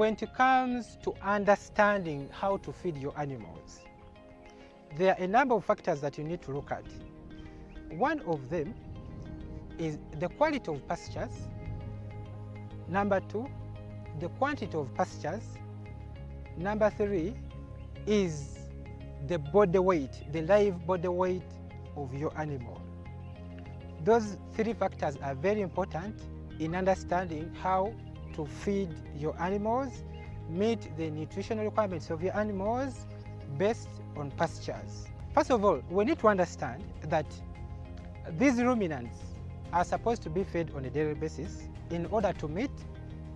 when it comes to understanding how to feed your animals, there are a number of factors that you need to look at. One of them is the quality of pastures. Number two, the quantity of pastures. Number three is the body weight, the live body weight of your animal. Those three factors are very important in understanding how to feed your animals, meet the nutritional requirements of your animals based on pastures. First of all, we need to understand that these ruminants are supposed to be fed on a daily basis in order to meet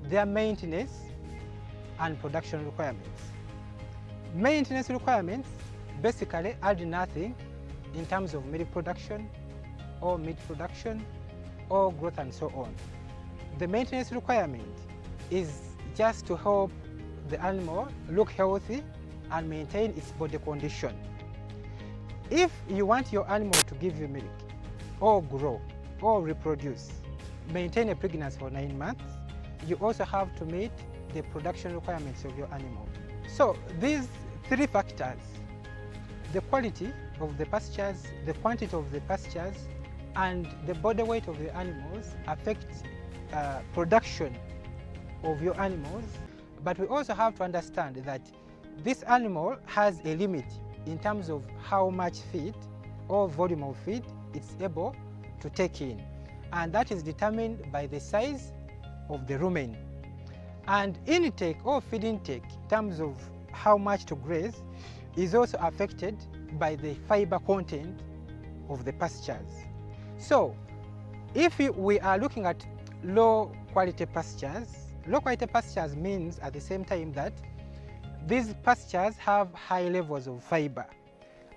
their maintenance and production requirements. Maintenance requirements basically add nothing in terms of milk production or meat production or growth and so on. The maintenance requirement is just to help the animal look healthy and maintain its body condition. If you want your animal to give you milk or grow or reproduce, maintain a pregnancy for 9 months, you also have to meet the production requirements of your animal. So these three factors, the quality of the pastures, the quantity of the pastures, and the body weight of the animals affect production of your animals. But we also have to understand that this animal has a limit in terms of how much feed or volume of feed it's able to take in, and that is determined by the size of the rumen. And intake or feed intake in terms of how much to graze is also affected by the fiber content of the pastures. So if we are looking at low quality pastures means at the same time that these pastures have high levels of fiber.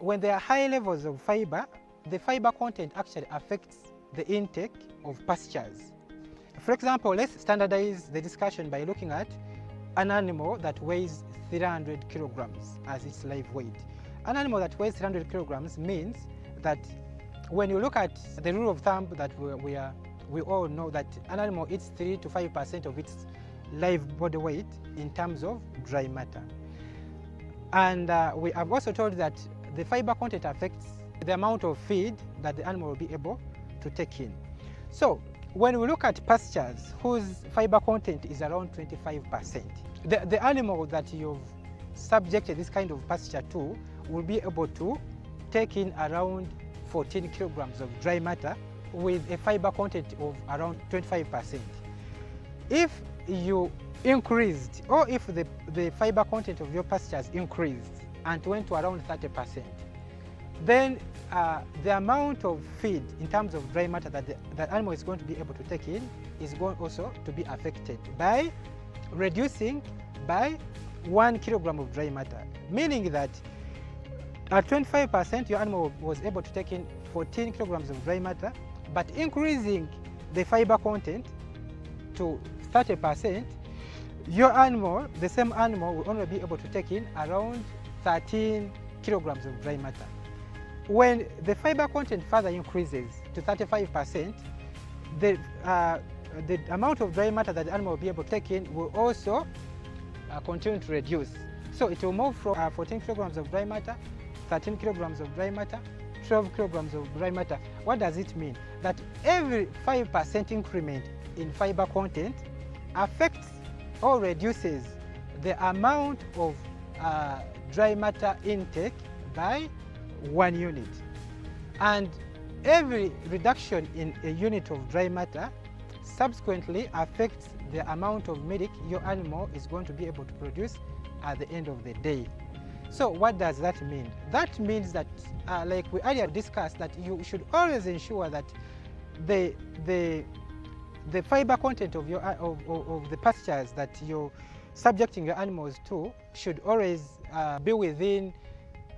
When there are high levels of fiber, the fiber content actually affects the intake of pastures. For example, let's standardize the discussion by looking at an animal that weighs 300 kilograms as its live weight. An animal that weighs 300 kilograms means that when you look at the rule of thumb that we all know that an animal eats 3 to 5% of its live body weight in terms of dry matter. And we have also told that the fiber content affects the amount of feed that the animal will be able to take in. So when we look at pastures whose fiber content is around 25%, the animal that you've subjected this kind of pasture to will be able to take in around 14 kilograms of dry matter with a fiber content of around 25%. If you increased, or if the fiber content of your pastures increased and went to around 30%, then the amount of feed in terms of dry matter that the animal is going to be able to take in is going also to be affected by reducing by 1 kilogram of dry matter, meaning that at 25% your animal was able to take in 14 kilograms of dry matter, but increasing the fiber content to 30%, your animal, the same animal, will only be able to take in around 13 kilograms of dry matter. When the fiber content further increases to 35%, the amount of dry matter that the animal will be able to take in will also continue to reduce. So it will move from 14 kilograms of dry matter, 13 kilograms of dry matter, 12 kilograms of dry matter. What does it mean? That every 5% increment in fiber content affects or reduces the amount of dry matter intake by 1 unit. And every reduction in a unit of dry matter subsequently affects the amount of milk your animal is going to be able to produce at the end of the day. So what does that mean? That means that, like we earlier discussed, that you should always ensure that the fiber content of the pastures that you're subjecting your animals to should always be within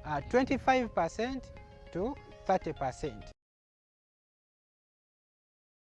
25% to 30%.